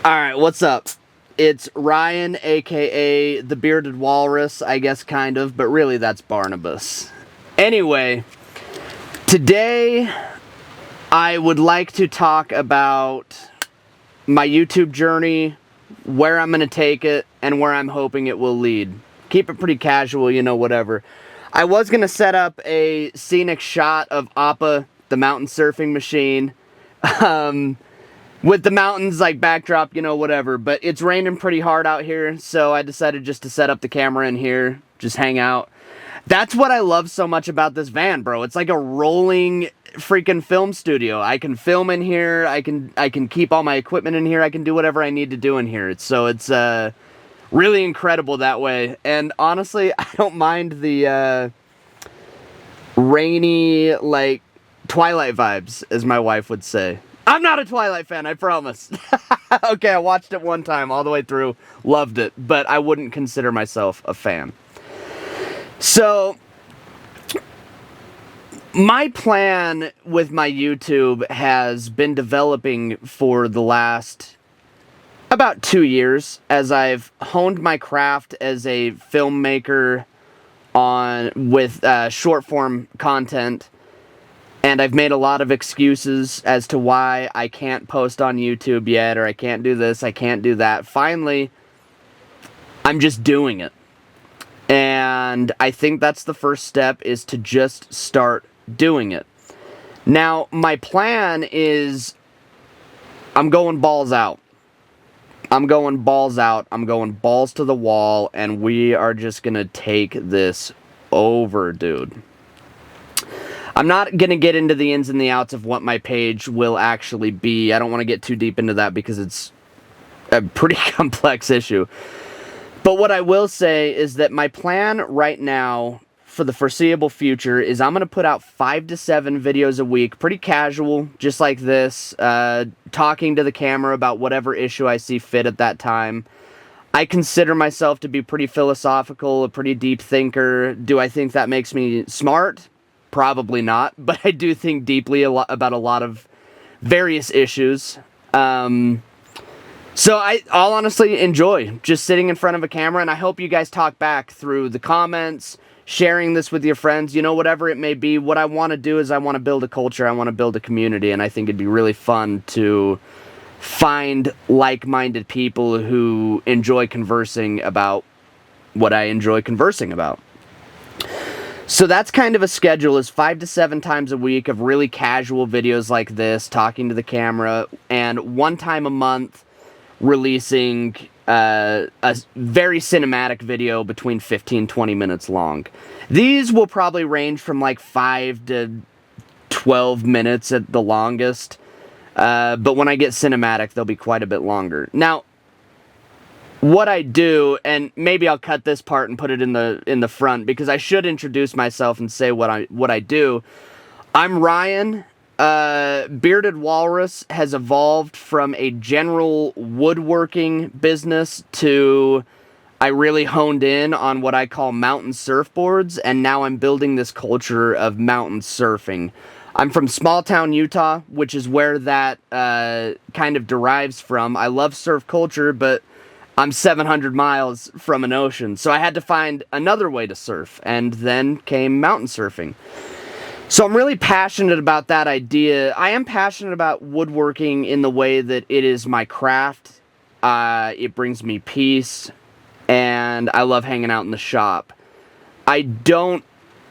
Alright, what's up? It's Ryan, aka the Bearded Walrus, I guess kind of, but really that's Barnabas. Anyway, today I would like to talk about my YouTube journey, where I'm going to take it, and where I'm hoping it will lead. Keep it pretty casual, whatever. I was going to set up a scenic shot of Appa, the mountain surfing machine, with the mountains like backdrop, whatever. But it's raining pretty hard out here, so I decided just to set up the camera in here, just hang out. That's what I love so much about this van, bro. It's like a rolling freaking film studio. I can film in here. I can keep all my equipment in here. I can do whatever I need to do in here. It's really incredible that way. And honestly, I don't mind the rainy, like, Twilight vibes, as my wife would say. I'm not a Twilight fan, I promise. Okay, I watched it one time all the way through, loved it, but I wouldn't consider myself a fan. So, my plan with my YouTube has been developing for the last about 2 years as I've honed my craft as a filmmaker with short form content. And I've made a lot of excuses as to why I can't post on YouTube yet, or I can't do this, I can't do that. Finally, I'm just doing it. And I think that's the first step, is to just start doing it. Now, my plan is I'm going balls out. I'm going balls out. I'm going balls to the wall, and we are just going to take this over, dude. I'm not going to get into the ins and the outs of what my page will actually be. I don't want to get too deep into that because it's a pretty complex issue. But what I will say is that my plan right now for the foreseeable future is I'm going to put out 5 to 7 videos a week, pretty casual, just like this, talking to the camera about whatever issue I see fit at that time. I consider myself to be pretty philosophical, a pretty deep thinker. Do I think that makes me smart? Probably not, but I do think deeply about a lot of various issues. So I'll honestly enjoy just sitting in front of a camera, and I hope you guys talk back through the comments, sharing this with your friends, whatever it may be. What I want to do is I want to build a culture, I want to build a community, and I think it'd be really fun to find like-minded people who enjoy conversing about what I enjoy conversing about. So that's kind of a schedule, is 5 to 7 times a week of really casual videos like this, talking to the camera, and 1 time a month releasing a very cinematic video between 15-20 minutes long. These will probably range from like 5 to 12 minutes at the longest, but when I get cinematic, they'll be quite a bit longer. Now, what I do, and maybe I'll cut this part and put it in the front, because I should introduce myself and say what I do. I'm Ryan. Bearded Walrus has evolved from a general woodworking business to I really honed in on what I call mountain surfboards, and now I'm building this culture of mountain surfing. I'm from small town Utah, which is where that kind of derives from. I love surf culture, but I'm 700 miles from an ocean, so I had to find another way to surf, and then came mountain surfing. So I'm really passionate about that idea. I am passionate about woodworking in the way that it is my craft. It brings me peace, and I love hanging out in the shop. I don't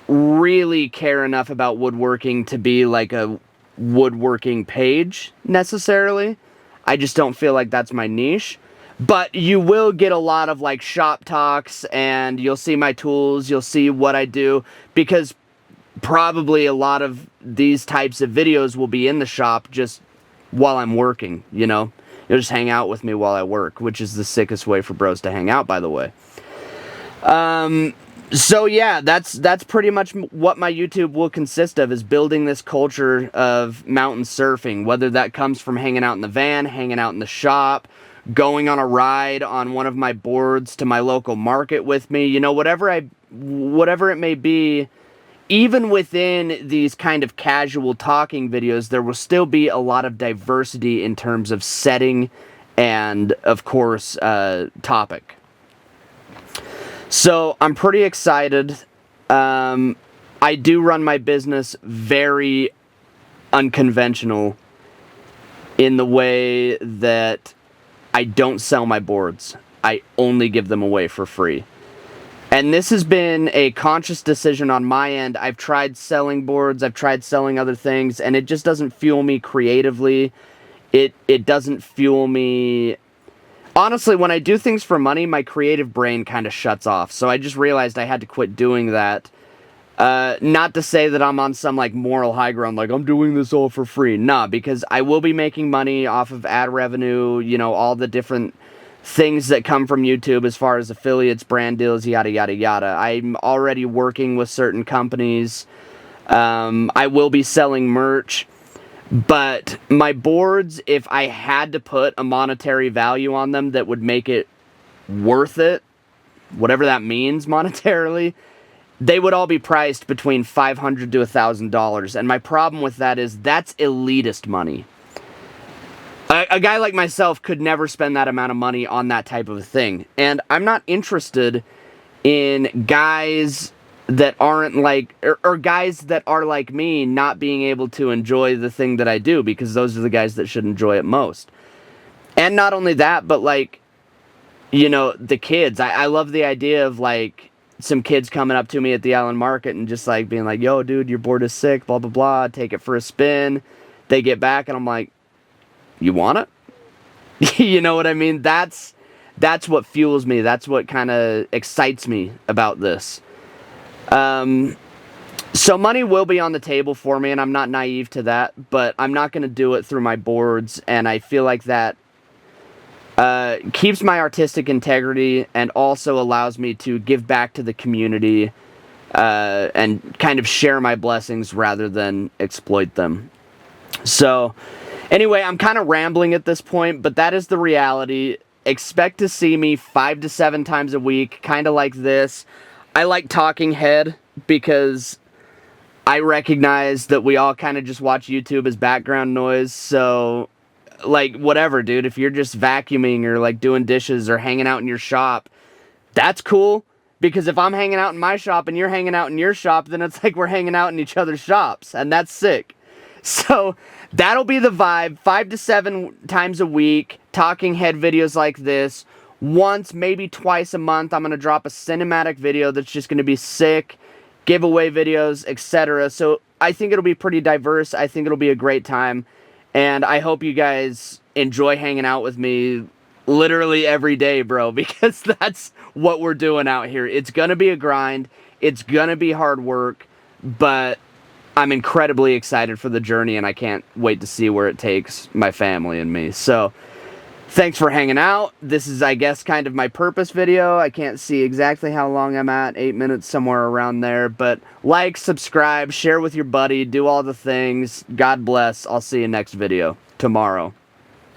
really care enough about woodworking to be like a woodworking page, necessarily. I just don't feel like that's my niche. But you will get a lot of like shop talks, and you'll see my tools, you'll see what I do, because probably a lot of these types of videos will be in the shop just while I'm working, You'll just hang out with me while I work, which is the sickest way for bros to hang out, by the way. So yeah, that's pretty much what my YouTube will consist of, is building this culture of mountain surfing, whether that comes from hanging out in the van, hanging out in the shop, going on a ride on one of my boards to my local market with me, whatever it may be. Even within these kind of casual talking videos, there will still be a lot of diversity in terms of setting and, of course, topic. So, I'm pretty excited. I do run my business very unconventional in the way that I don't sell my boards. I only give them away for free. And this has been a conscious decision on my end. I've tried selling boards, I've tried selling other things, and it just doesn't fuel me creatively. It doesn't fuel me. Honestly, when I do things for money, my creative brain kind of shuts off. So I just realized I had to quit doing that. Not to say that I'm on some, like, moral high ground, like, I'm doing this all for free. Nah, because I will be making money off of ad revenue, you know, all the different things that come from YouTube as far as affiliates, brand deals, yada, yada, yada. I'm already working with certain companies. I will be selling merch. But my boards, if I had to put a monetary value on them that would make it worth it, whatever that means monetarily, they would all be priced between $500 to $1,000. And my problem with that is that's elitist money. A guy like myself could never spend that amount of money on that type of a thing. And I'm not interested in guys that aren't like, or guys that are like me not being able to enjoy the thing that I do, because those are the guys that should enjoy it most. And not only that, but, like, you know, the kids. I love the idea of, like, some kids coming up to me at the Island Market and just, like, being like, yo, dude, your board is sick, blah, blah, blah, take it for a spin. They get back, and I'm like, you want it? You know what I mean? That's what fuels me. That's what kind of excites me about this. So money will be on the table for me, and I'm not naive to that, but I'm not going to do it through my boards, and I feel like that keeps my artistic integrity and also allows me to give back to the community and kind of share my blessings rather than exploit them. So, anyway, I'm kind of rambling at this point, but that is the reality. Expect to see me 5 to 7 times a week, kind of like this. I like talking head because I recognize that we all kind of just watch YouTube as background noise, so, like, whatever, dude. If you're just vacuuming or, like, doing dishes or hanging out in your shop, that's cool, because if I'm hanging out in my shop and you're hanging out in your shop, then it's like we're hanging out in each other's shops, and that's sick. So, that'll be the vibe. 5 to 7 times a week, talking head videos like this. Once, maybe twice a month, I'm going to drop a cinematic video that's just going to be sick, giveaway videos, etc. So I think it'll be pretty diverse. I think it'll be a great time. And I hope you guys enjoy hanging out with me literally every day, bro, because that's what we're doing out here. It's going to be a grind. It's going to be hard work, but I'm incredibly excited for the journey, and I can't wait to see where it takes my family and me. So, thanks for hanging out. This is, I guess, kind of my purpose video. I can't see exactly how long I'm at, 8 minutes, somewhere around there. But like, subscribe, share with your buddy, do all the things. God bless. I'll see you next video tomorrow.